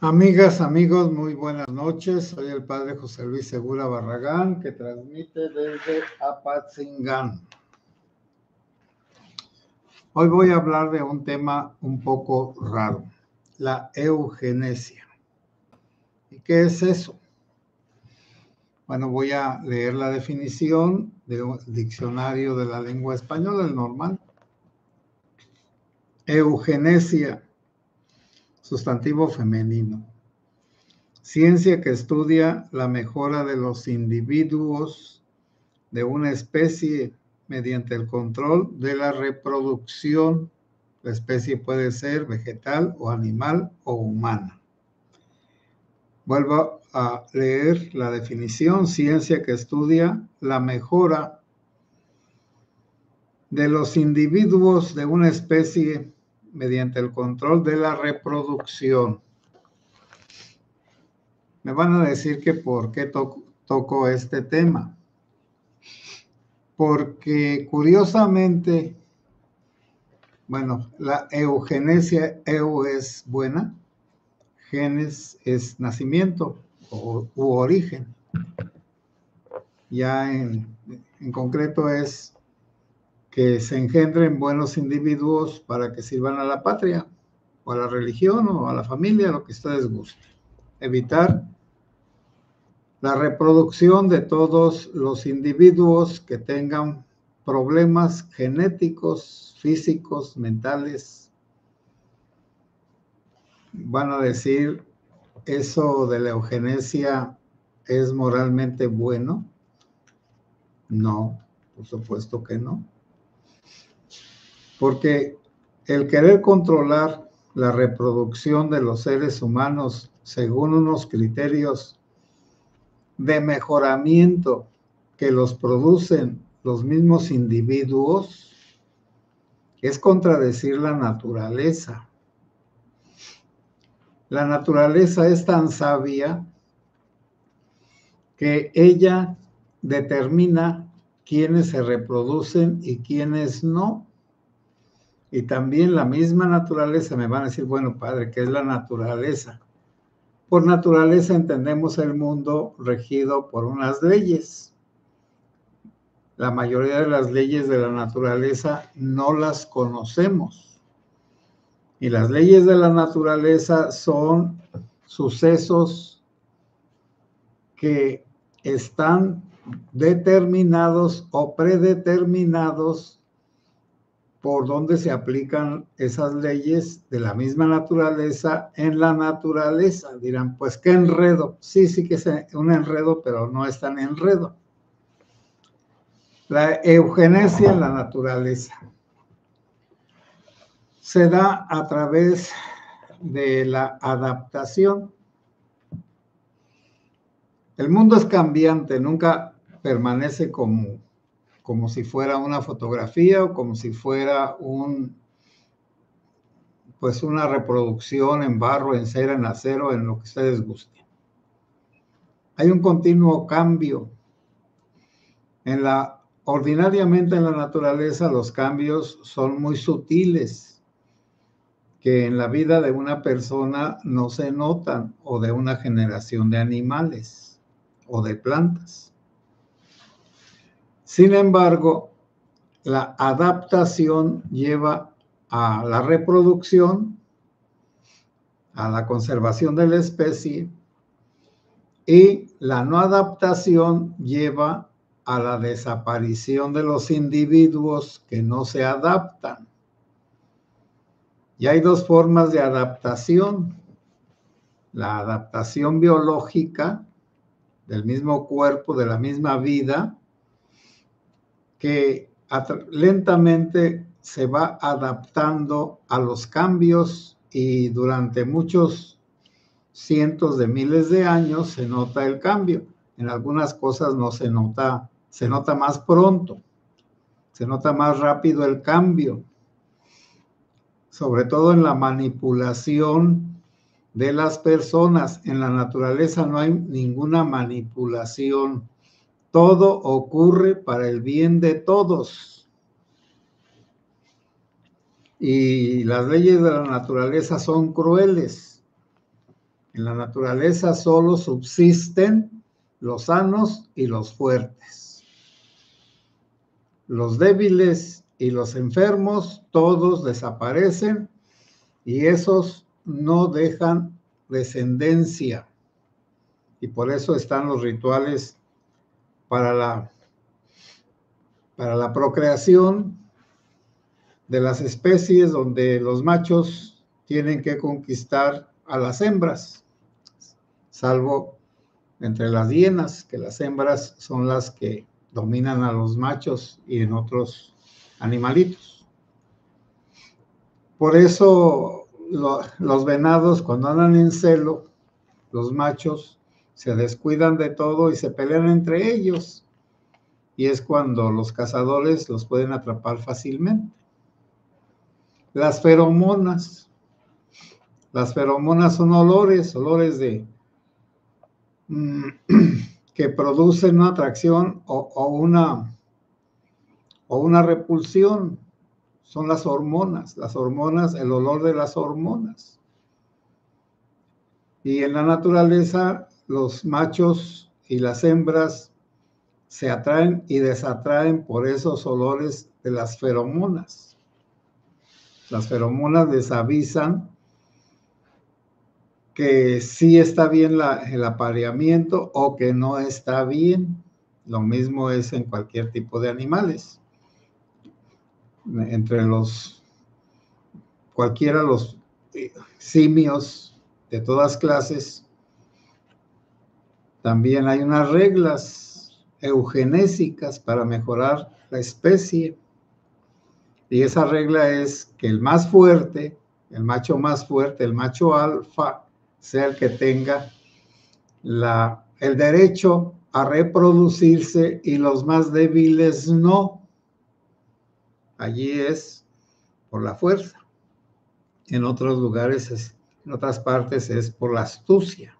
Amigas, amigos, muy buenas noches. Soy el padre José Luis Segura Barragán, que transmite desde Apatzingán. Hoy voy a hablar de un tema un poco raro, la eugenesia. ¿Y qué es eso? Bueno, voy a leer la definición del diccionario de la lengua española, el normal. Eugenesia, sustantivo femenino. Ciencia que estudia la mejora de los individuos de una especie mediante el control de la reproducción. La especie puede ser vegetal o animal o humana. Vuelvo a leer la definición: ciencia que estudia la mejora de los individuos de una especie mediante el control de la reproducción. Me van a decir que por qué toco este tema. Porque curiosamente, bueno, la eugenesia, es buena, genes es nacimiento u origen. Ya en concreto es que se engendren buenos individuos para que sirvan a la patria, o a la religión, o a la familia, lo que ustedes gusten. Evitar la reproducción de todos los individuos que tengan problemas genéticos, físicos, mentales. Van a decir, ¿eso de la eugenesia es moralmente bueno? No, por supuesto que no. Porque el querer controlar la reproducción de los seres humanos según unos criterios de mejoramiento que los producen los mismos individuos es contradecir la naturaleza. La naturaleza es tan sabia que ella determina quiénes se reproducen y quiénes no. Y también la misma naturaleza, me van a decir, bueno, padre, ¿qué es la naturaleza? Por naturaleza entendemos el mundo regido por unas leyes. La mayoría de las leyes de la naturaleza no las conocemos. Y las leyes de la naturaleza son sucesos que están determinados o predeterminados por donde se aplican esas leyes de la misma naturaleza en la naturaleza. Dirán, pues, ¿qué enredo? Sí, sí que es un enredo, pero no es tan enredo. La eugenesia en la naturaleza se da a través de la adaptación. El mundo es cambiante, nunca permanece como si fuera una fotografía o como si fuera una reproducción en barro, en cera, en acero, en lo que ustedes gusten. Hay un continuo cambio. Ordinariamente en la naturaleza los cambios son muy sutiles, que en la vida de una persona no se notan, o de una generación de animales o de plantas. Sin embargo, la adaptación lleva a la reproducción, a la conservación de la especie, y la no adaptación lleva a la desaparición de los individuos que no se adaptan. Y hay dos formas de adaptación: la adaptación biológica del mismo cuerpo, de la misma vida, que lentamente se va adaptando a los cambios, y durante muchos cientos de miles de años se nota el cambio. En algunas cosas no se nota, se nota más pronto, se nota más rápido el cambio, sobre todo en la manipulación de las personas. En la naturaleza no hay ninguna manipulación. Todo ocurre para el bien de todos. Y las leyes de la naturaleza son crueles. En la naturaleza solo subsisten los sanos y los fuertes. Los débiles y los enfermos, todos desaparecen y esos no dejan descendencia. Y por eso están los rituales para la procreación de las especies, donde los machos tienen que conquistar a las hembras, salvo entre las hienas, que las hembras son las que dominan a los machos y en otros animalitos. Por eso los venados, cuando andan en celo, los machos se descuidan de todo y se pelean entre ellos. Y es cuando los cazadores los pueden atrapar fácilmente. Las feromonas. Las feromonas son olores que producen una atracción o una repulsión. Son las hormonas, el olor de las hormonas. Y en la naturaleza, los machos y las hembras se atraen y desatraen por esos olores de las feromonas. Las feromonas les avisan que sí está bien el apareamiento o que no está bien. Lo mismo es en cualquier tipo de animales. Entre cualquiera de los simios de todas clases, también hay unas reglas eugenésicas para mejorar la especie. Y esa regla es que el más fuerte, el macho más fuerte, el macho alfa, sea el que tenga el derecho a reproducirse y los más débiles no. Allí es por la fuerza. En otros lugares, en otras partes es por la astucia.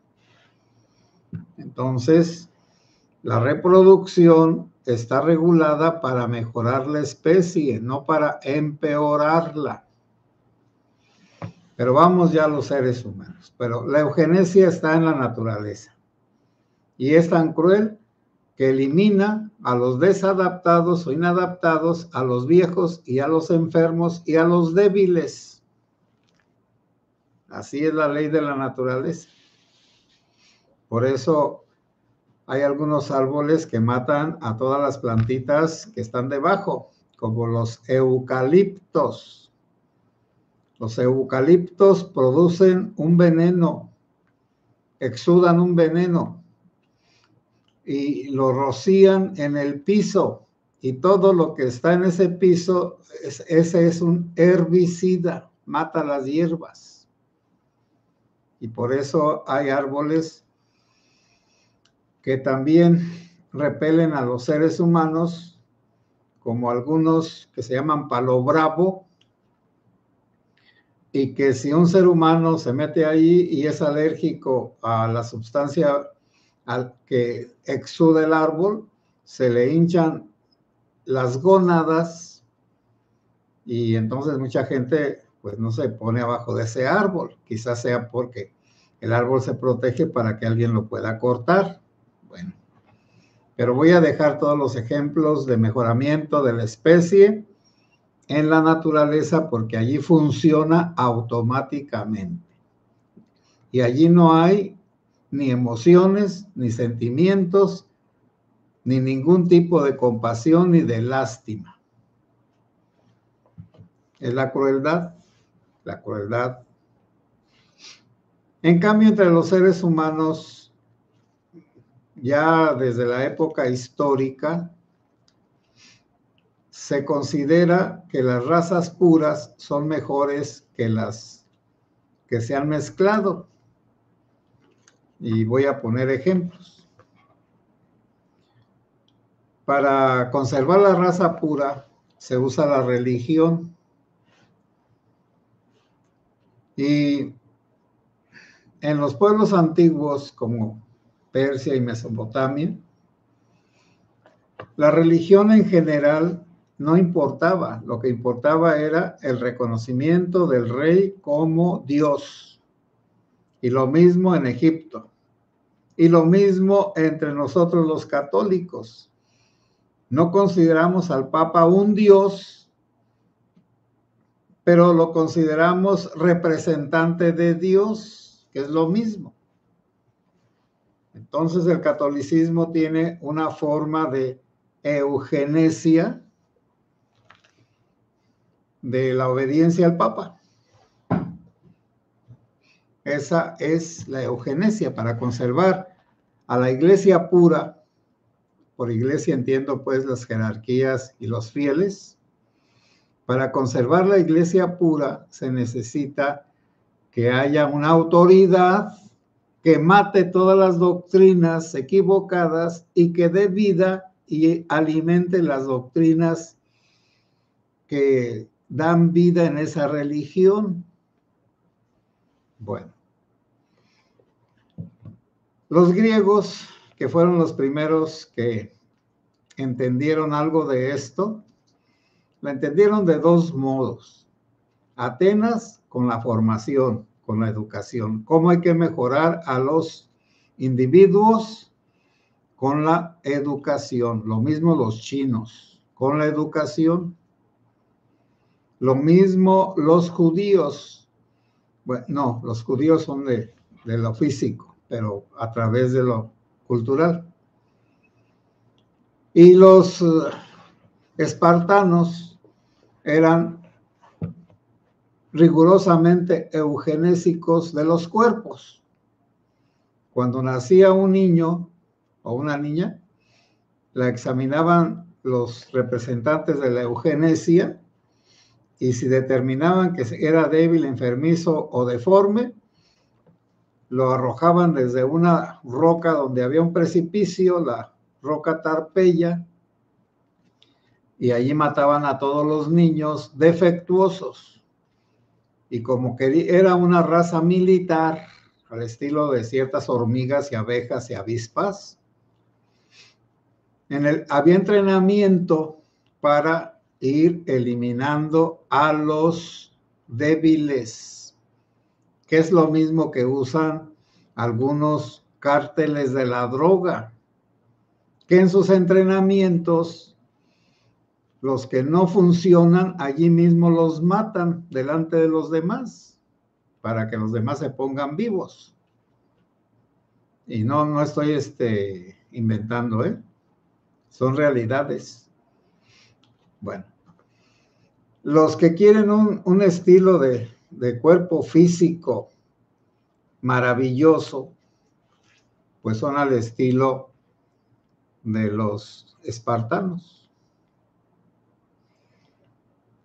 Entonces, la reproducción está regulada para mejorar la especie, no para empeorarla. Pero vamos ya a los seres humanos. Pero la eugenesia está en la naturaleza. Y es tan cruel que elimina a los desadaptados o inadaptados, a los viejos y a los enfermos y a los débiles. Así es la ley de la naturaleza. Por eso hay algunos árboles que matan a todas las plantitas que están debajo, como los eucaliptos. Los eucaliptos producen un veneno, exudan un veneno y lo rocían en el piso. Y todo lo que está en ese piso, ese es un herbicida, mata las hierbas. Y por eso hay árboles que también repelen a los seres humanos, como algunos que se llaman palo bravo, y que si un ser humano se mete ahí y es alérgico a la sustancia que exuda el árbol, se le hinchan las gónadas y entonces mucha gente pues no se pone abajo de ese árbol. Quizás sea porque el árbol se protege para que alguien lo pueda cortar. Bueno, pero voy a dejar todos los ejemplos de mejoramiento de la especie en la naturaleza porque allí funciona automáticamente. Y allí no hay ni emociones, ni sentimientos, ni ningún tipo de compasión ni de lástima. Es la crueldad, la crueldad. En cambio, entre los seres humanos, ya desde la época histórica, se considera que las razas puras son mejores que las que se han mezclado. Y voy a poner ejemplos. Para conservar la raza pura se usa la religión. Y en los pueblos antiguos como Persia y Mesopotamia, la religión en general no importaba. Lo que importaba era el reconocimiento del rey como Dios. Y lo mismo en Egipto. Y lo mismo entre nosotros los católicos. No consideramos al Papa un Dios, pero lo consideramos representante de Dios, que es lo mismo. Entonces el catolicismo tiene una forma de eugenesia de la obediencia al Papa. Esa es la eugenesia, para conservar a la iglesia pura. Por iglesia entiendo pues las jerarquías y los fieles. Para conservar la iglesia pura se necesita que haya una autoridad que mate todas las doctrinas equivocadas y que dé vida y alimente las doctrinas que dan vida en esa religión. Bueno, los griegos, que fueron los primeros que entendieron algo de esto, la entendieron de dos modos. Atenas con la formación, con la educación, cómo hay que mejorar a los individuos con la educación. Lo mismo los chinos, con la educación. Lo mismo los judíos. Bueno, no, los judíos son de lo físico, pero a través de lo cultural. Y los espartanos eran rigurosamente eugenésicos de los cuerpos. Cuando nacía un niño o una niña, la examinaban los representantes de la eugenesia y si determinaban que era débil, enfermizo o deforme, lo arrojaban desde una roca donde había un precipicio, la roca Tarpeya, y allí mataban a todos los niños defectuosos. Y como que era una raza militar, al estilo de ciertas hormigas y abejas y avispas, había entrenamiento para ir eliminando a los débiles, que es lo mismo que usan algunos cárteles de la droga, que en sus entrenamientos, los que no funcionan, allí mismo los matan delante de los demás, para que los demás se pongan vivos. Y no estoy inventando, son realidades. Bueno, los que quieren un estilo de cuerpo físico maravilloso, pues son al estilo de los espartanos.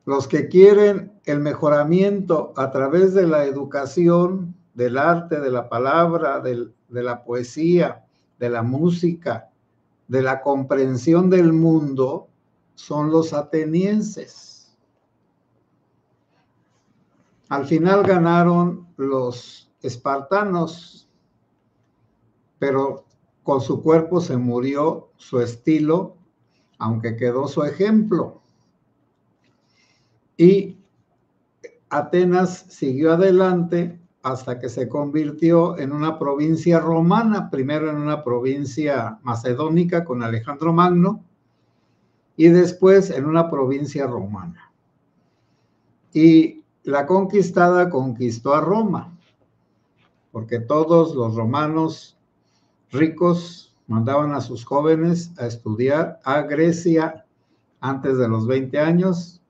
Los que quieren el mejoramiento a través de la educación, del arte, de la palabra, de la poesía, de la música, de la comprensión del mundo, son los atenienses. Al final ganaron los espartanos, pero con su cuerpo se murió su estilo, aunque quedó su ejemplo. Y Atenas siguió adelante hasta que se convirtió en una provincia romana, primero en una provincia macedónica con Alejandro Magno, y después en una provincia romana. Y la conquistada conquistó a Roma, porque todos los romanos ricos mandaban a sus jóvenes a estudiar a Grecia antes de los 20 años,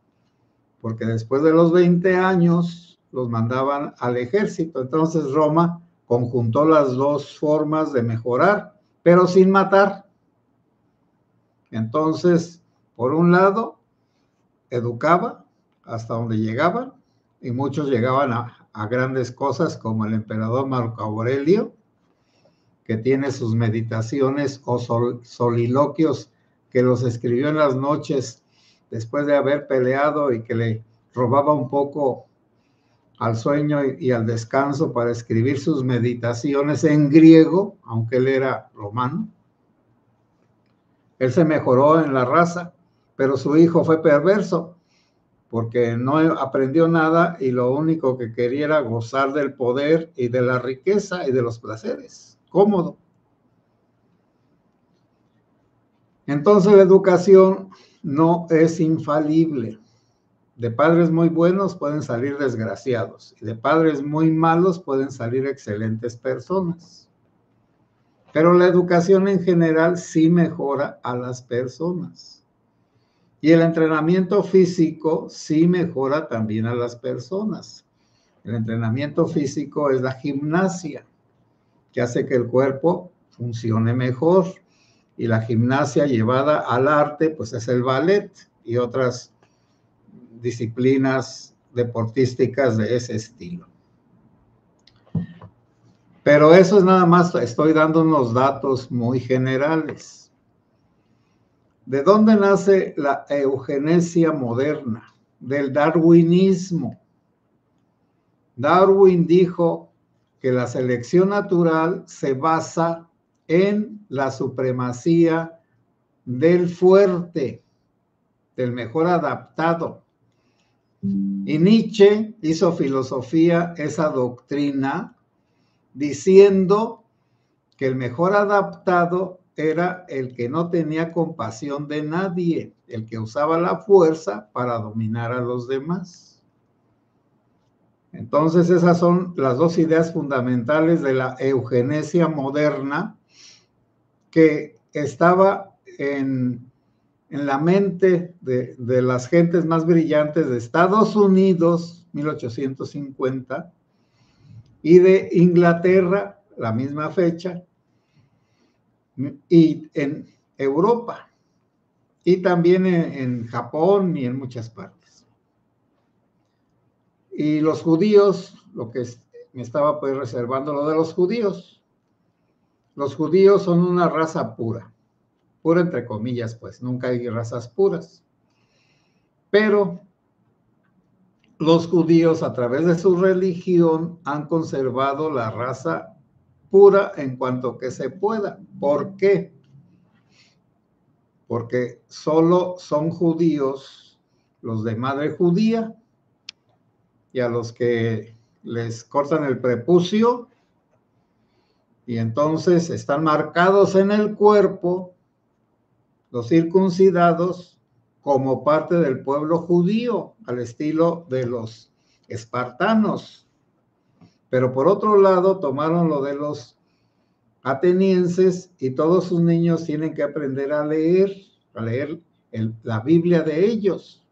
porque después de los 20 años los mandaban al ejército. Entonces Roma conjuntó las dos formas de mejorar, pero sin matar. Entonces, por un lado, educaba hasta donde llegaban, y muchos llegaban a grandes cosas, como el emperador Marco Aurelio, que tiene sus meditaciones o soliloquios que los escribió en las noches después de haber peleado y que le robaba un poco al sueño y al descanso para escribir sus meditaciones en griego, aunque él era romano. Él se mejoró en la raza, pero su hijo fue perverso porque no aprendió nada y lo único que quería era gozar del poder y de la riqueza y de los placeres. Cómodo. Entonces la educación no es infalible. De padres muy buenos pueden salir desgraciados y de padres muy malos pueden salir excelentes personas. Pero la educación en general sí mejora a las personas. Y el entrenamiento físico sí mejora también a las personas. El entrenamiento físico es la gimnasia, que hace que el cuerpo funcione mejor. Y la gimnasia llevada al arte, pues es el ballet y otras disciplinas deportísticas de ese estilo. Pero eso es nada más, estoy dando unos datos muy generales. ¿De dónde nace la eugenesia moderna? Del darwinismo. Darwin dijo que la selección natural se basa en la supremacía del fuerte, del mejor adaptado. Y Nietzsche hizo filosofía esa doctrina diciendo que el mejor adaptado era el que no tenía compasión de nadie, el que usaba la fuerza para dominar a los demás. Entonces esas son las dos ideas fundamentales de la eugenesia moderna que estaba en la mente de las gentes más brillantes de Estados Unidos, 1850, y de Inglaterra, la misma fecha, y en Europa, y también en Japón y en muchas partes. Y los judíos, lo que me estaba pues reservando lo de los judíos. Los judíos son una raza pura, pura entre comillas, pues nunca hay razas puras. Pero los judíos a través de su religión han conservado la raza pura en cuanto que se pueda. ¿Por qué? Porque solo son judíos los de madre judía y a los que les cortan el prepucio y entonces están marcados en el cuerpo los circuncidados como parte del pueblo judío, al estilo de los espartanos. Pero por otro lado, tomaron lo de los atenienses y todos sus niños tienen que aprender a leer la Biblia de ellos,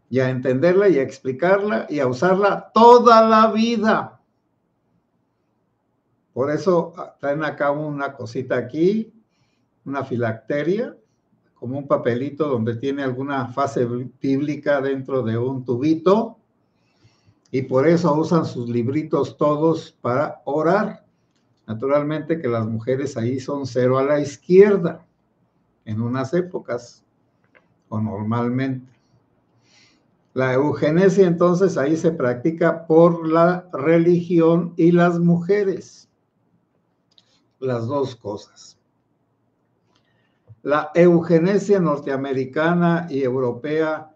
y a entenderla y a explicarla y a usarla toda la vida. Por eso traen acá una cosita aquí, una filacteria, como un papelito donde tiene alguna frase bíblica dentro de un tubito, y por eso usan sus libritos todos para orar. Naturalmente que las mujeres ahí son 0 a la izquierda, en unas épocas, o normalmente. La eugenesia entonces ahí se practica por la religión y las mujeres, las dos cosas. La eugenesia norteamericana y europea,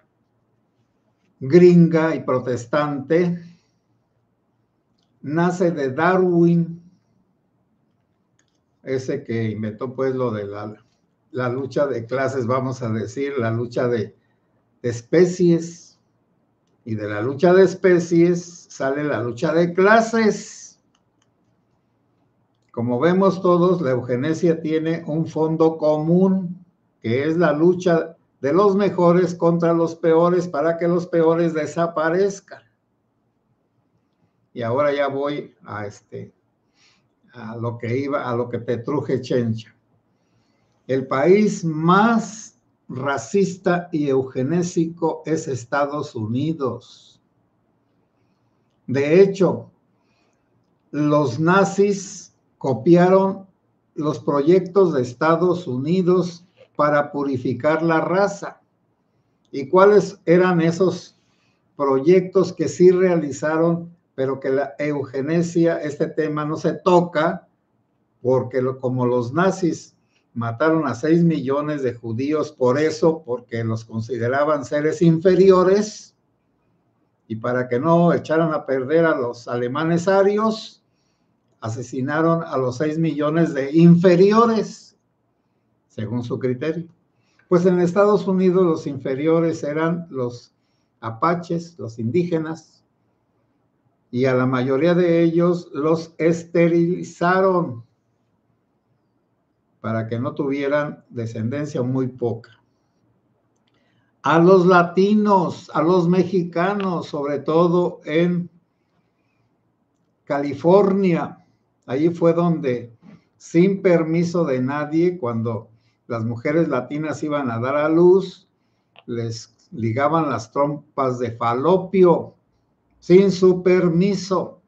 gringa y protestante, nace de Darwin, ese que inventó pues lo de la lucha de clases, vamos a decir, la lucha de especies, y de la lucha de especies sale la lucha de clases. Como vemos todos, la eugenesia tiene un fondo común, que es la lucha de los mejores contra los peores para que los peores desaparezcan. Y ahora ya voy a lo que iba, a lo que te truje, Chencha. El país más racista y eugenésico es Estados Unidos. De hecho, los nazis copiaron los proyectos de Estados Unidos para purificar la raza. ¿Y cuáles eran esos proyectos que sí realizaron, pero que la eugenesia, este tema no se toca, porque como los nazis mataron a 6 millones de judíos por eso, porque los consideraban seres inferiores, y para que no echaran a perder a los alemanes arios, asesinaron a los 6 millones de inferiores, según su criterio. Pues en Estados Unidos los inferiores eran los apaches, los indígenas, y a la mayoría de ellos los esterilizaron para que no tuvieran descendencia, muy poca. A los latinos, a los mexicanos, sobre todo en California, allí fue donde, sin permiso de nadie, cuando las mujeres latinas iban a dar a luz, les ligaban las trompas de falopio sin su permiso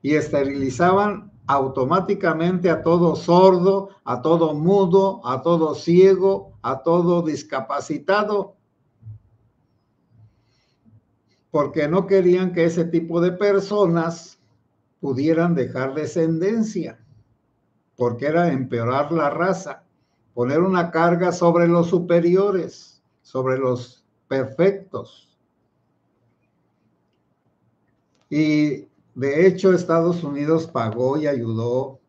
y esterilizaban automáticamente a todo sordo, a todo mudo, a todo ciego, a todo discapacitado, porque no querían que ese tipo de personas pudieran dejar descendencia, porque era empeorar la raza, poner una carga sobre los superiores, sobre los perfectos. Y de hecho Estados Unidos pagó y ayudó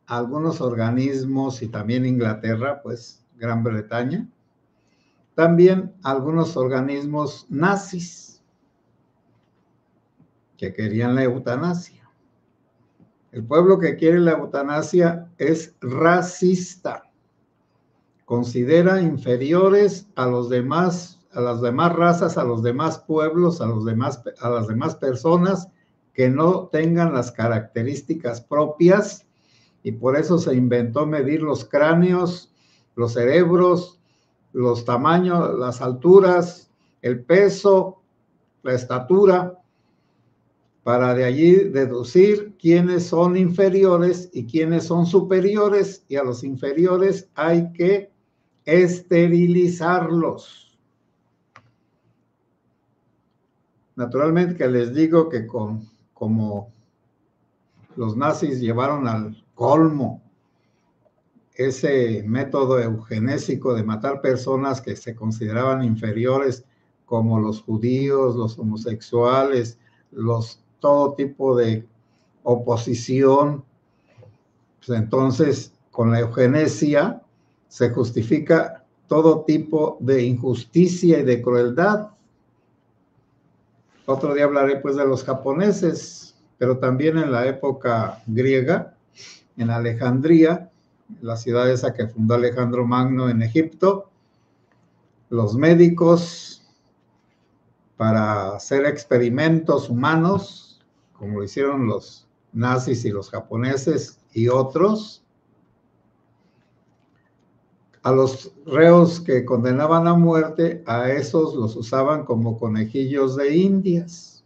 a algunos organismos, y también Inglaterra, pues Gran Bretaña, también algunos organismos nazis que querían la eutanasia. El pueblo que quiere la eutanasia es racista, considera inferiores a los demás, a las demás razas, a los demás pueblos, a las demás personas que no tengan las características propias, y por eso se inventó medir los cráneos, los cerebros, los tamaños, las alturas, el peso, la estatura, para de allí deducir quiénes son inferiores y quiénes son superiores, y a los inferiores hay que esterilizarlos. Naturalmente que les digo que como los nazis llevaron al colmo ese método eugenésico de matar personas que se consideraban inferiores, como los judíos, los homosexuales, todo tipo de oposición, pues entonces con la eugenesia se justifica todo tipo de injusticia y de crueldad. Otro día hablaré pues de los japoneses, pero también en la época griega, en Alejandría, la ciudad esa que fundó Alejandro Magno en Egipto, los médicos, para hacer experimentos humanos, como lo hicieron los nazis y los japoneses y otros, a los reos que condenaban a muerte, a esos los usaban como conejillos de indias.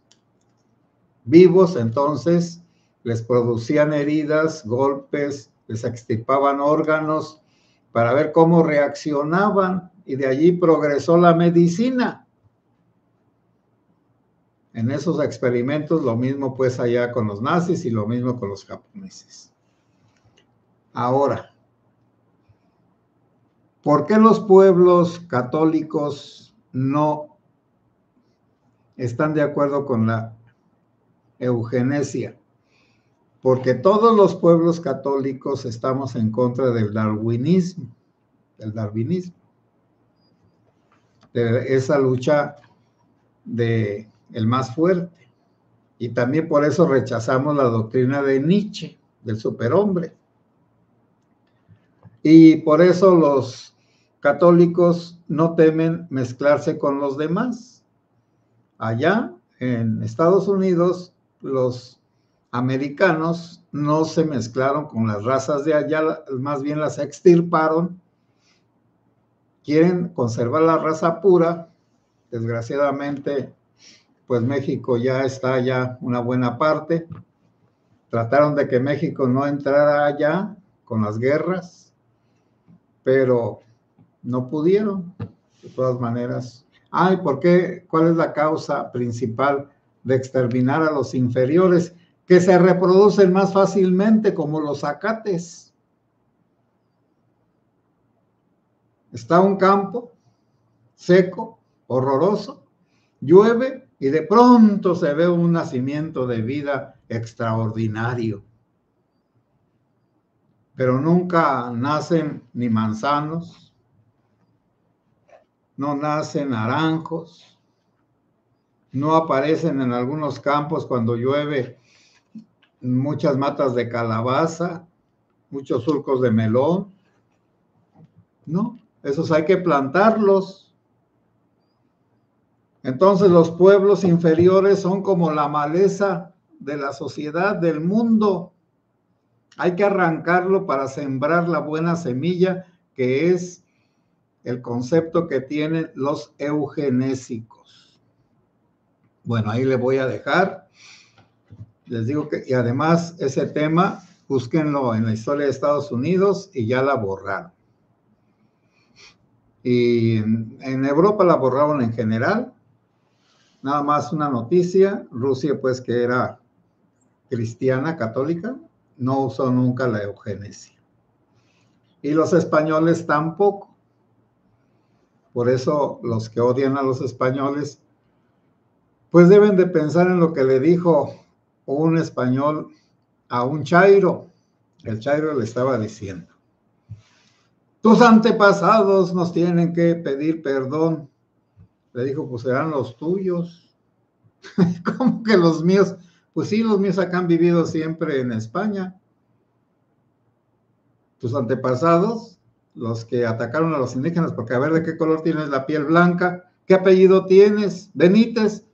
Vivos, entonces, les producían heridas, golpes, les extirpaban órganos para ver cómo reaccionaban, y de allí progresó la medicina. En esos experimentos, lo mismo pues allá con los nazis y lo mismo con los japoneses. Ahora, ¿por qué los pueblos católicos no están de acuerdo con la eugenesia? Porque todos los pueblos católicos estamos en contra del darwinismo, de esa lucha de el más fuerte. Y también por eso rechazamos la doctrina de Nietzsche, del superhombre. Y por eso los católicos no temen mezclarse con los demás. Allá en Estados Unidos, los americanos no se mezclaron con las razas de allá, más bien las extirparon. Quieren conservar la raza pura. Desgraciadamente, pues México ya está ya una buena parte. Trataron de que México no entrara allá con las guerras, pero no pudieron, de todas maneras. Ay, ¿por qué? ¿Cuál es la causa principal de exterminar a los inferiores? Que se reproducen más fácilmente, como los zacates. Está un campo seco, horroroso, llueve y de pronto se ve un nacimiento de vida extraordinario. Pero nunca nacen ni manzanos, no nacen naranjos, no aparecen en algunos campos cuando llueve muchas matas de calabaza, muchos surcos de melón. No, esos hay que plantarlos. Entonces los pueblos inferiores son como la maleza de la sociedad, del mundo. Hay que arrancarlo para sembrar la buena semilla, que es el concepto que tienen los eugenésicos. Bueno, ahí le voy a dejar. Les digo que, y además ese tema, búsquenlo en la historia de Estados Unidos y ya la borraron. Y en Europa la borraron en general. Nada más una noticia, Rusia pues que era cristiana, católica, no usó nunca la eugenesia. Y los españoles tampoco. Por eso los que odian a los españoles, pues deben de pensar en lo que le dijo un español a un chairo. El chairo le estaba diciendo: tus antepasados nos tienen que pedir perdón. Le dijo, pues serán los tuyos. ¿Cómo que los míos? Pues sí, los míos acá han vivido siempre en España. Tus antepasados, los que atacaron a los indígenas, porque a ver de qué color tienes la piel blanca, qué apellido tienes, Benítez.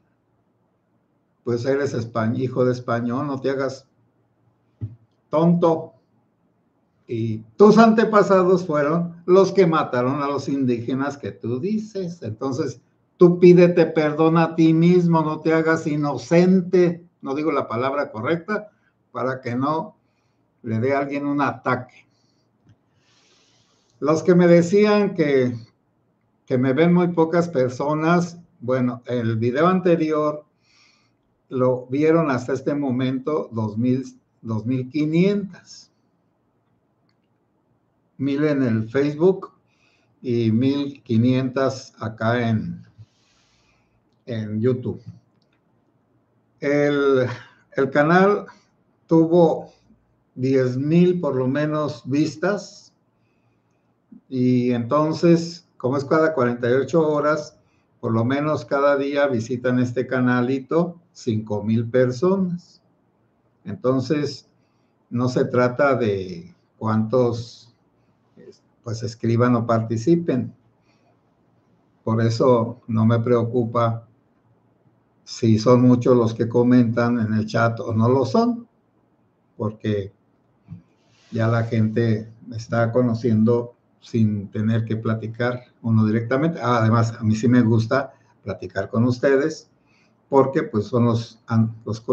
Pues eres hijo de español, no te hagas tonto. Y tus antepasados fueron los que mataron a los indígenas que tú dices. Entonces, tú pídete perdón a ti mismo, no te hagas inocente, no digo la palabra correcta, para que no le dé a alguien un ataque. Los que me decían que me ven muy pocas personas, bueno, el video anterior lo vieron hasta este momento 2,500. 1,000 en el Facebook y 1,500 acá en YouTube. El canal tuvo 10,000 por lo menos vistas, y entonces, como es cada 48 horas, por lo menos cada día visitan este canalito 5,000 personas. Entonces, no se trata de cuántos pues escriban o participen. Por eso no me preocupa si son muchos los que comentan en el chat o no lo son, porque ya la gente me está conociendo sin tener que platicar uno directamente. Además, a mí sí me gusta platicar con ustedes, porque pues son los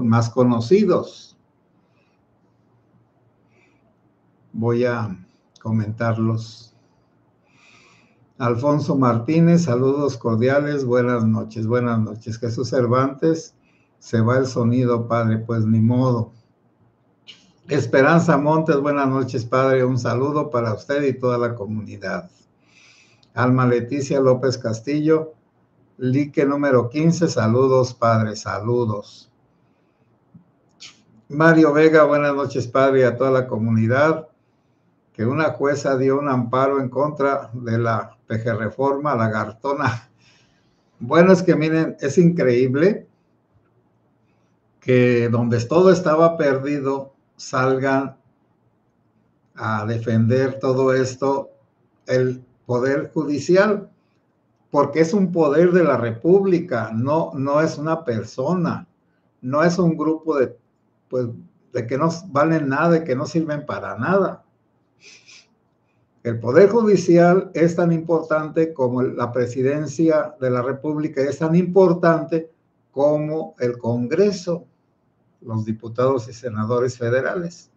más conocidos. Voy a comentarlos. Alfonso Martínez, saludos cordiales, buenas noches, buenas noches. Jesús Cervantes, se va el sonido, padre, pues ni modo. Esperanza Montes, buenas noches, padre, un saludo para usted y toda la comunidad. Alma Leticia López Castillo, like número 15, saludos, padre, saludos. Mario Vega, buenas noches, padre, y a toda la comunidad. Que una jueza dio un amparo en contra de la PG Reforma lagartona. Bueno, es que miren, es increíble que donde todo estaba perdido salgan a defender todo esto el Poder Judicial, porque es un poder de la República, no es una persona, no es un grupo de que no valen nada, de que no sirven para nada. El Poder Judicial es tan importante como la Presidencia de la República, es tan importante como el Congreso, los diputados y senadores federales.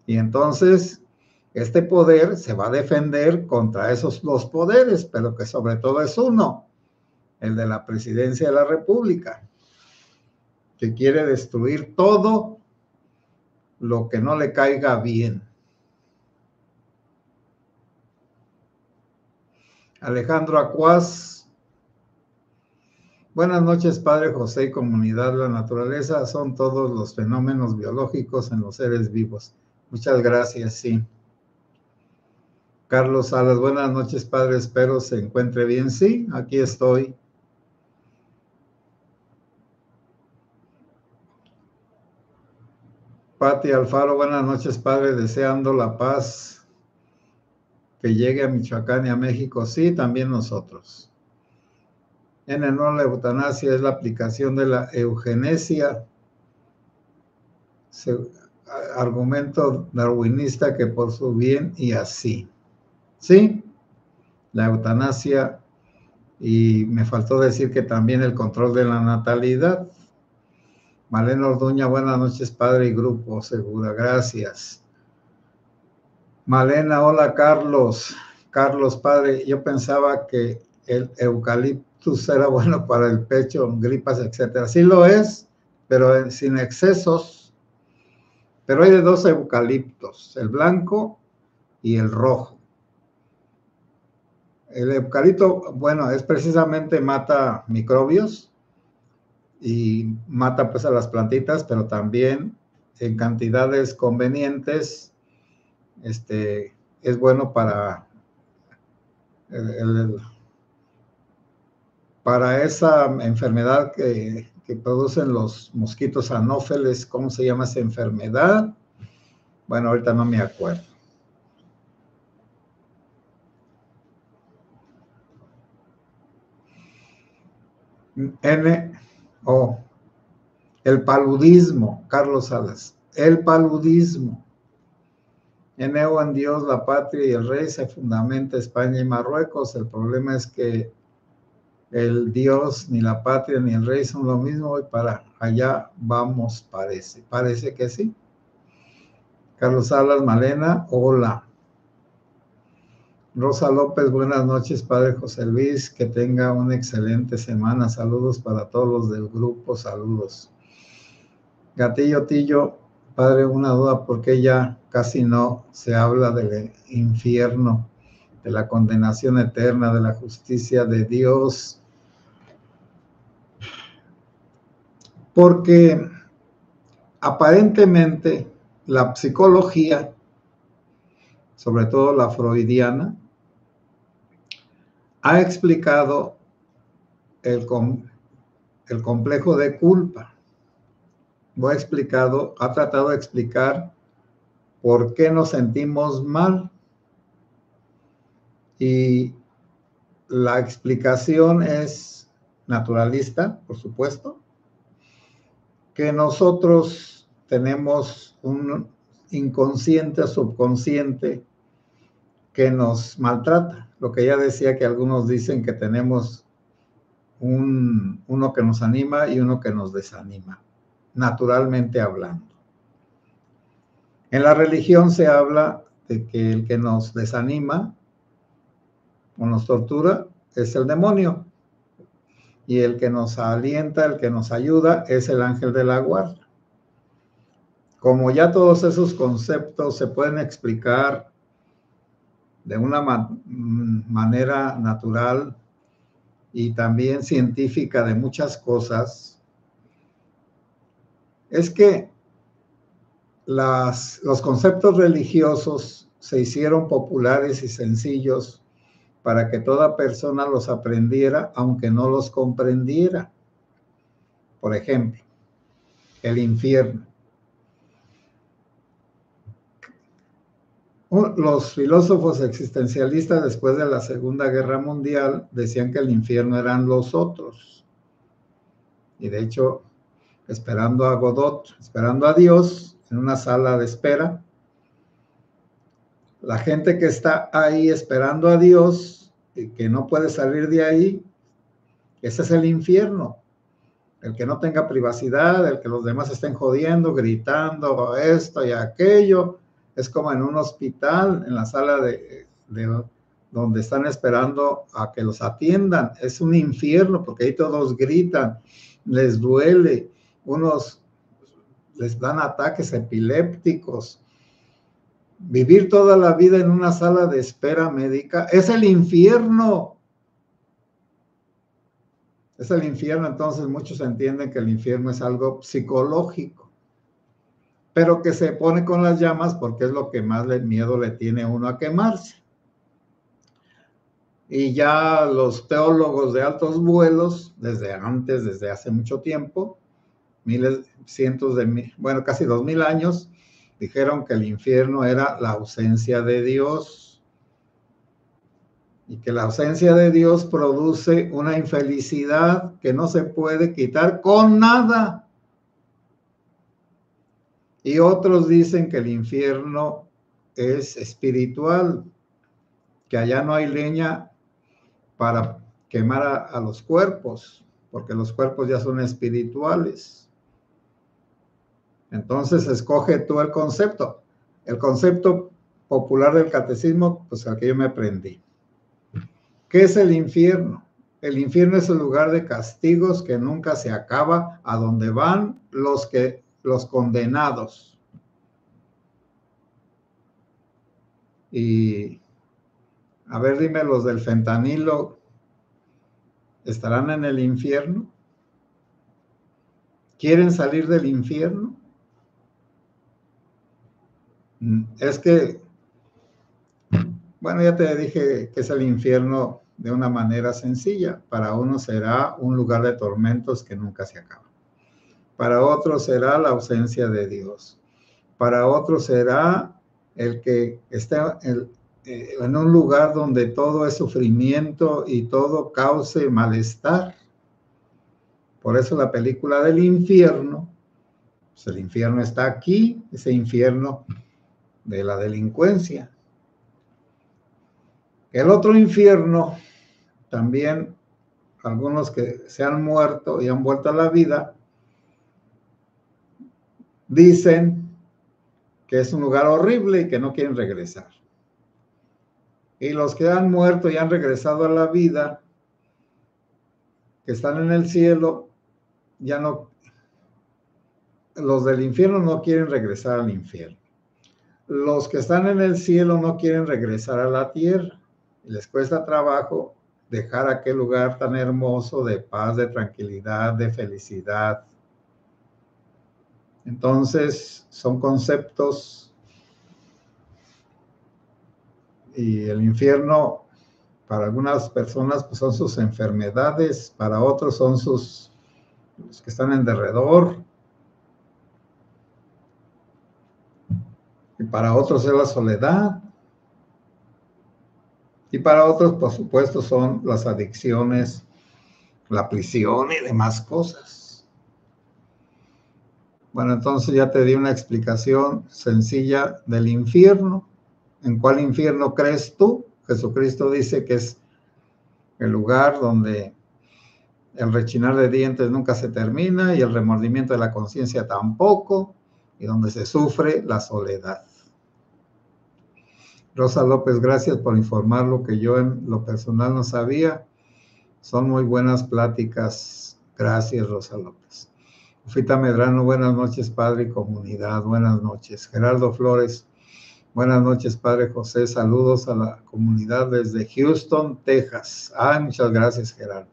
Y entonces, este poder se va a defender contra esos dos poderes, pero que sobre todo es uno, el de la Presidencia de la República, que quiere destruir todo lo que no le caiga bien. Alejandro Acuaz. Buenas noches, Padre José y comunidad. La naturaleza son todos los fenómenos biológicos en los seres vivos. Muchas gracias, sí. Carlos Salas, buenas noches, Padre. Espero se encuentre bien. Sí, aquí estoy. Pati Alfaro, buenas noches, Padre. Deseando la paz que llegue a Michoacán y a México. Sí, también nosotros. No, la eutanasia es la aplicación de la eugenesia, argumento darwinista que por su bien y así. Sí, la eutanasia, y me faltó decir que también el control de la natalidad. Malena Orduña, buenas noches, Padre y Grupo Segura, gracias. Malena, hola, Carlos. Carlos, Padre, yo pensaba que el eucaliptus era bueno para el pecho, gripas, etcétera. Sí lo es, pero sin excesos. Pero hay de dos eucaliptos, el blanco y el rojo. El eucalipto, bueno, es precisamente mata microbios y mata pues a las plantitas, pero también en cantidades convenientes, es bueno para para esa enfermedad que producen los mosquitos anófeles. ¿Cómo se llama esa enfermedad? Bueno, ahorita no me acuerdo. El paludismo, Carlos Salas, el paludismo. En Dios, la patria y el rey se fundamenta España y Marruecos. El problema es que el Dios, ni la patria, ni el rey son lo mismo, y para allá vamos, parece que sí. Carlos Salas, Malena, hola. Rosa López, buenas noches, Padre José Luis, que tenga una excelente semana. Saludos para todos los del grupo, saludos. Gatillo Tillo, Padre, una duda, ¿por qué ya casi no se habla del infierno, de la condenación eterna, de la justicia de Dios? Porque aparentemente la psicología, sobre todo la freudiana, ha explicado el complejo de culpa. Ha tratado de explicar por qué nos sentimos mal. Y la explicación es naturalista, por supuesto, que nosotros tenemos un inconsciente, subconsciente, que nos maltrata. Lo que ya decía, que algunos dicen que tenemos uno que nos anima y uno que nos desanima, naturalmente hablando. En la religión se habla de que el que nos desanima o nos tortura es el demonio, y el que nos alienta, el que nos ayuda, es el ángel de la guarda. Como ya todos esos conceptos se pueden explicar de una manera natural y también científica de muchas cosas, es que los conceptos religiosos se hicieron populares y sencillos para que toda persona los aprendiera, aunque no los comprendiera. Por ejemplo, el infierno. Los filósofos existencialistas después de la Segunda Guerra Mundial decían que el infierno eran los otros. Y de hecho, esperando a Godot, esperando a Dios, en una sala de espera, la gente que está ahí esperando a Dios y que no puede salir de ahí, ese es el infierno. El que no tenga privacidad, el que los demás estén jodiendo, gritando esto y aquello, es como en un hospital, en la sala de donde están esperando a que los atiendan. Es un infierno porque ahí todos gritan, les duele, unos les dan ataques epilépticos, Vivir toda la vida en una sala de espera médica es el infierno. Es el infierno, entonces muchos entienden que el infierno es algo psicológico, pero que se pone con las llamas porque es lo que más miedo le tiene a uno a quemarse. Y ya los teólogos de altos vuelos, desde hace mucho tiempo, bueno, casi 2000 años, dijeron que el infierno era la ausencia de Dios y que la ausencia de Dios produce una infelicidad que no se puede quitar con nada. Y otros dicen que el infierno es espiritual, que allá no hay leña para quemar a los cuerpos, porque los cuerpos ya son espirituales. Entonces, escoge tú el concepto. El concepto popular del catecismo, pues al que yo me aprendí. ¿Qué es el infierno? El infierno es el lugar de castigos que nunca se acaba, a donde van los condenados. Y, a ver, dime, los del fentanilo, ¿estarán en el infierno? ¿Quieren salir del infierno? Es que, bueno, ya te dije que es el infierno de una manera sencilla. Para uno será un lugar de tormentos que nunca se acaba. Para otros será la ausencia de Dios. Para otros será el que está en un lugar donde todo es sufrimiento y todo cause malestar. Por eso la película del infierno, pues el infierno está aquí, ese infierno de la delincuencia. El otro infierno, también algunos que se han muerto y han vuelto a la vida, dicen que es un lugar horrible y que no quieren regresar. Y los que han muerto y han regresado a la vida, que están en el cielo, ya no, los del infierno no quieren regresar al infierno. Los que están en el cielo no quieren regresar a la tierra. Les cuesta trabajo dejar aquel lugar tan hermoso de paz, de tranquilidad, de felicidad. Entonces, son conceptos, y el infierno para algunas personas pues son sus enfermedades, para otros son los que están en derredor, y para otros es la soledad, y para otros, por supuesto, son las adicciones, la prisión y demás cosas. Bueno, entonces ya te di una explicación sencilla del infierno. ¿En cuál infierno crees tú? Jesucristo dice que es el lugar donde el rechinar de dientes nunca se termina y el remordimiento de la conciencia tampoco, y donde se sufre la soledad. Rosa López, gracias por informar lo que yo en lo personal no sabía. Son muy buenas pláticas. Gracias, Rosa López. Ufita Medrano, buenas noches, Padre y comunidad. Buenas noches. Gerardo Flores, buenas noches, Padre José. Saludos a la comunidad desde Houston, Texas. Muchas gracias, Gerardo.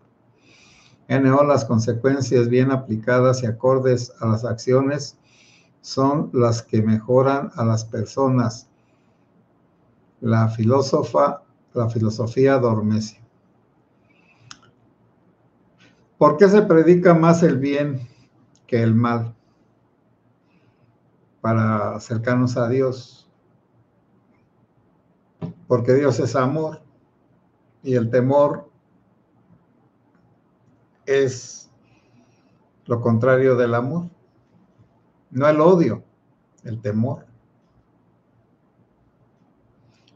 NO, las consecuencias bien aplicadas y acordes a las acciones son las que mejoran a las personas. La filosofía adormece. ¿Por qué se predica más el bien que el mal? Para acercarnos a Dios. Porque Dios es amor y el temor es lo contrario del amor. No el odio, el temor.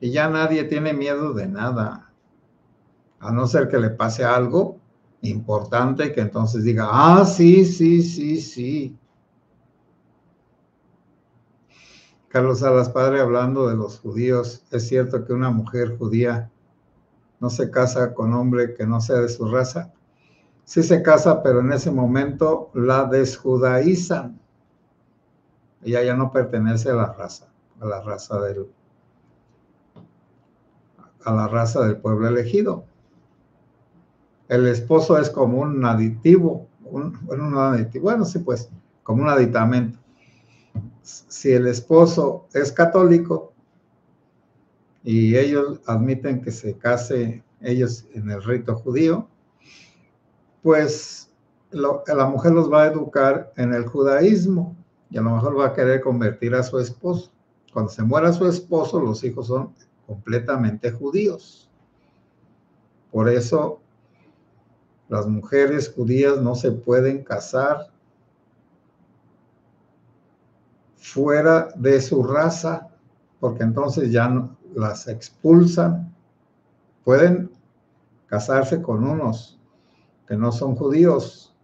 Y ya nadie tiene miedo de nada, a no ser que le pase algo importante que entonces diga, sí. Carlos Salas, Padre, hablando de los judíos, ¿es cierto que una mujer judía no se casa con hombre que no sea de su raza? Sí se casa, pero en ese momento la desjudaizan. Ella ya no pertenece a la raza a la raza del pueblo elegido. El esposo es como un aditivo, bueno, sí, pues, como un aditamento. Si el esposo es católico y ellos admiten que se case ellos en el rito judío, pues la mujer los va a educar en el judaísmo y a lo mejor va a querer convertir a su esposo. Cuando se muera su esposo, los hijos son completamente judíos. Por eso las mujeres judías no se pueden casar fuera de su raza, porque entonces ya no, las expulsan. Pueden casarse con unos que no son judíos,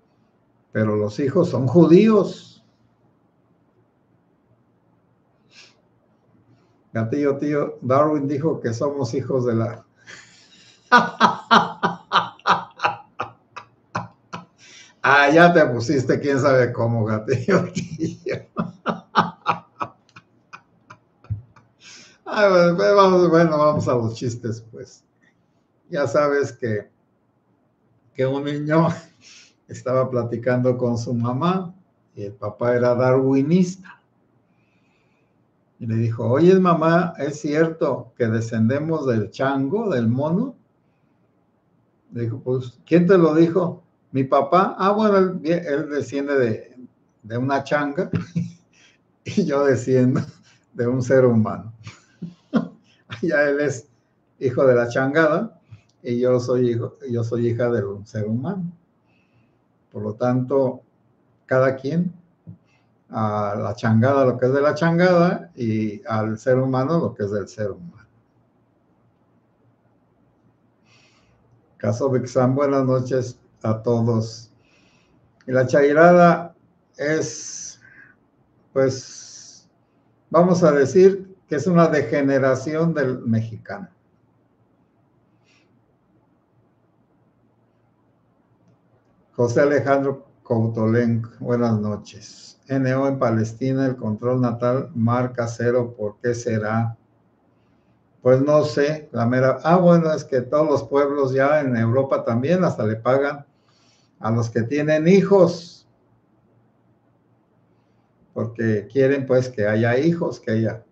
pero los hijos son judíos. Gatillo, tío, Darwin dijo que somos hijos de la... Ah, ya te pusiste, quién sabe cómo, Gatillo, tío. Ah, bueno, vamos a los chistes, pues. Ya sabes que un niño estaba platicando con su mamá y el papá era darwinista. Y le dijo, oye, mamá, ¿es cierto que descendemos del chango, del mono? Le dijo, pues, ¿quién te lo dijo? Mi papá. Ah, bueno, él desciende de una changa y yo desciendo de un ser humano. Ya él es hijo de la changada y yo soy hija de un ser humano. Por lo tanto, cada quien, a la changada lo que es de la changada y al ser humano lo que es del ser humano. Caso Vixán, buenas noches a todos. Y la chairada es, pues, vamos a decir que es una degeneración del mexicano. José Alejandro Coutolenco, buenas noches. NO en Palestina, el control natal marca 0, ¿por qué será? Pues no sé, la mera... Ah, bueno, es que todos los pueblos ya en Europa también hasta le pagan a los que tienen hijos, porque quieren pues que haya hijos, que haya...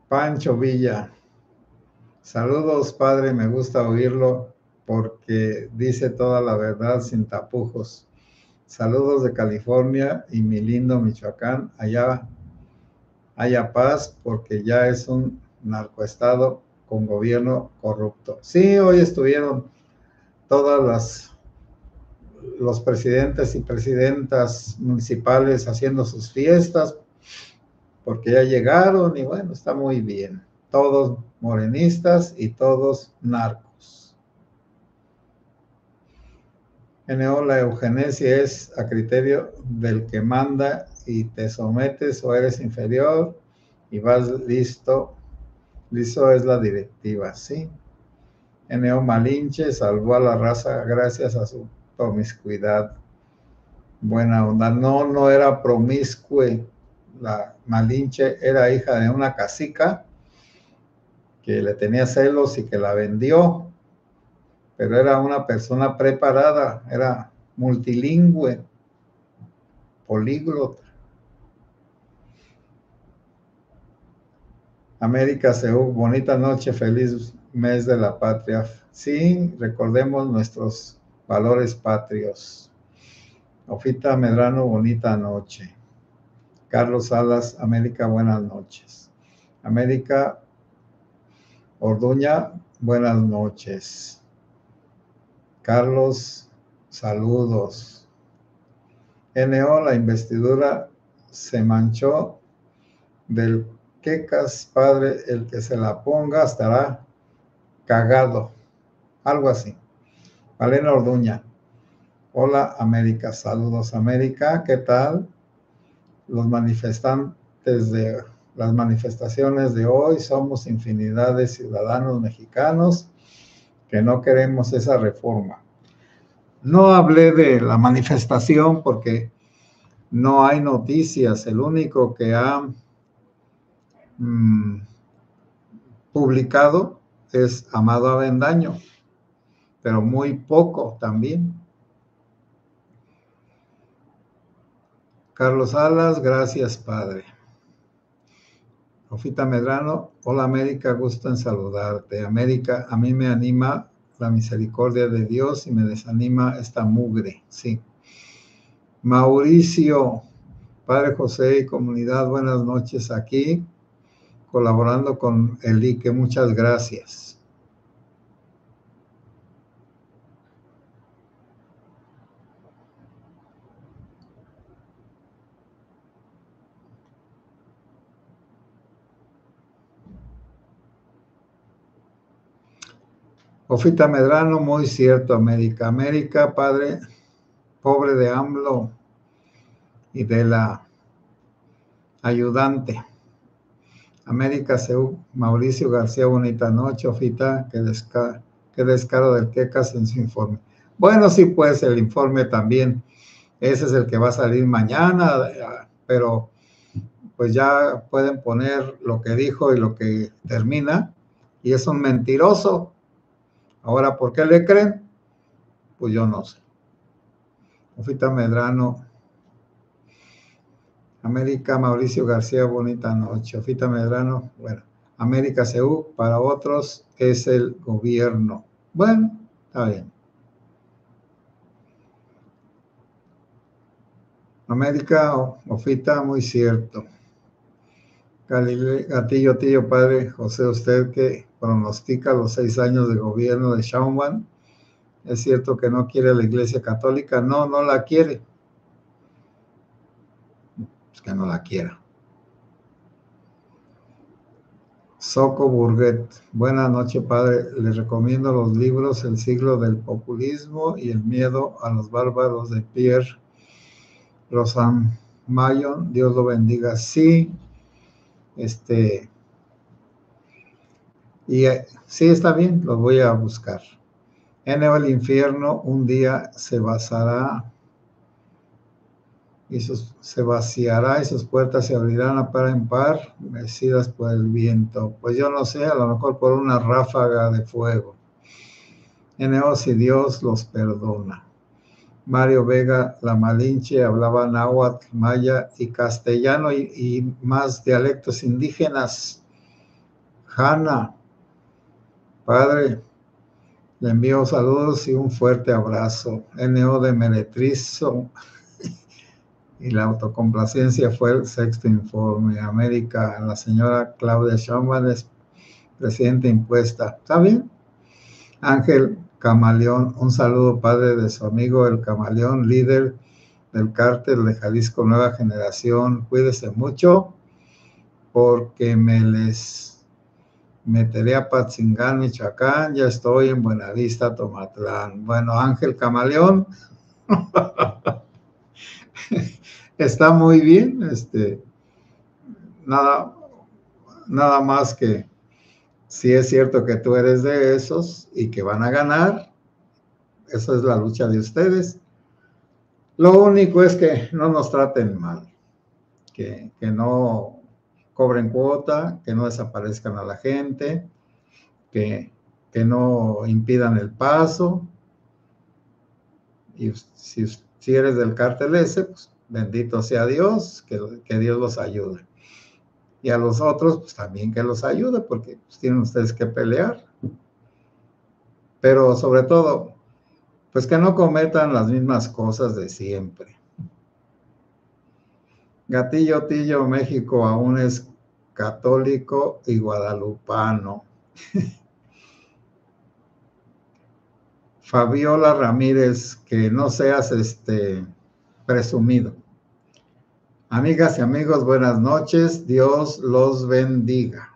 Pancho Villa, saludos padre, me gusta oírlo porque dice toda la verdad sin tapujos. Saludos de California y mi lindo Michoacán, allá haya paz porque ya es un narcoestado con gobierno corrupto. Sí, hoy estuvieron los presidentes y presidentas municipales haciendo sus fiestas porque ya llegaron y bueno, está muy bien. Todos morenistas y todos narcos. La eugenesia es a criterio del que manda y te sometes o eres inferior y vas listo. Listo es la directiva, ¿sí? Malinche salvó a la raza gracias a su promiscuidad. Buena onda. No, no era promiscue. La Malinche era hija de una cacica que le tenía celos y que la vendió, pero era una persona preparada, era multilingüe, políglota. América Seúl, bonita noche, feliz mes de la patria. Sí, recordemos nuestros valores patrios. Ofita Medrano, bonita noche. Carlos Salas, América, buenas noches. América Orduña, buenas noches. Carlos, saludos. La investidura se manchó del quecas, padre, el que se la ponga estará cagado. Algo así. Valena Orduña. Hola, América. Saludos, América. ¿Qué tal? Los manifestantes de las manifestaciones de hoy somos infinidad de ciudadanos mexicanos que no queremos esa reforma. No hablé de la manifestación porque no hay noticias. El único que ha publicado es Amado Avendaño, pero muy poco también. Carlos Salas, gracias, Padre. Ofita Medrano, hola América, gusto en saludarte. América, a mí me anima la misericordia de Dios y me desanima esta mugre, sí. Mauricio, Padre José y comunidad, buenas noches aquí, colaborando con el Ike, muchas gracias. Ofita Medrano, muy cierto, América. América, Padre, pobre de AMLO y de la ayudante. América Seú, Mauricio García, bonita noche, Ofita, qué descaro del Quecas en su informe. Bueno, sí, pues el informe también, ese es el que va a salir mañana, pero pues ya pueden poner lo que dijo y lo que termina, y es un mentiroso. Ahora, ¿por qué le creen? Pues yo no sé. Ofita Medrano, América, Mauricio García, bonita noche. Ofita Medrano, bueno, América CU, para otros es el gobierno. Bueno, está bien. América, Ofita, muy cierto. Gatillo, tío, padre José, usted que pronostica los 6 años de gobierno de Sheinbaum, ¿es cierto que no quiere la Iglesia Católica? No, no la quiere. Es que no la quiera. Soco Burguet, buenas noches, padre. Les recomiendo los libros El siglo del populismo y El miedo a los bárbaros de Pierre Rosanmayon. Dios lo bendiga. Sí, y sí está bien, los voy a buscar. En el infierno un día se basará y se vaciará y sus puertas se abrirán a par en par, mecidas por el viento. Pues yo no sé, a lo mejor por una ráfaga de fuego. Si Dios los perdona. Mario Vega, la Malinche, hablaba náhuatl, maya y castellano y más dialectos indígenas. Hanna, padre, le envío saludos y un fuerte abrazo. NO de Meretrizo. Y la autocomplacencia fue el sexto informe. América, la señora Claudia Sheinbaum es presidenta impuesta. ¿Está bien? Ángel Camaleón, un saludo, padre, de su amigo el Camaleón, líder del cártel de Jalisco Nueva Generación. Cuídese mucho porque me les meteré a Patzingán, Michoacán. Ya estoy en Buenavista, Tomatlán. Bueno, Ángel Camaleón. Está muy bien, nada más que si es cierto que tú eres de esos y que van a ganar, esa es la lucha de ustedes. Lo único es que no nos traten mal, que no cobren cuota, que no desaparezcan a la gente, que no impidan el paso. Y si eres del cártel ese, pues bendito sea Dios, que Dios los ayude. Y a los otros, pues también que los ayude, porque pues, tienen ustedes que pelear. Pero sobre todo, pues que no cometan las mismas cosas de siempre. Gatillo Tillo, México aún es católico y guadalupano. Fabiola Ramírez, que no seas presumido. Amigas y amigos, buenas noches. Dios los bendiga.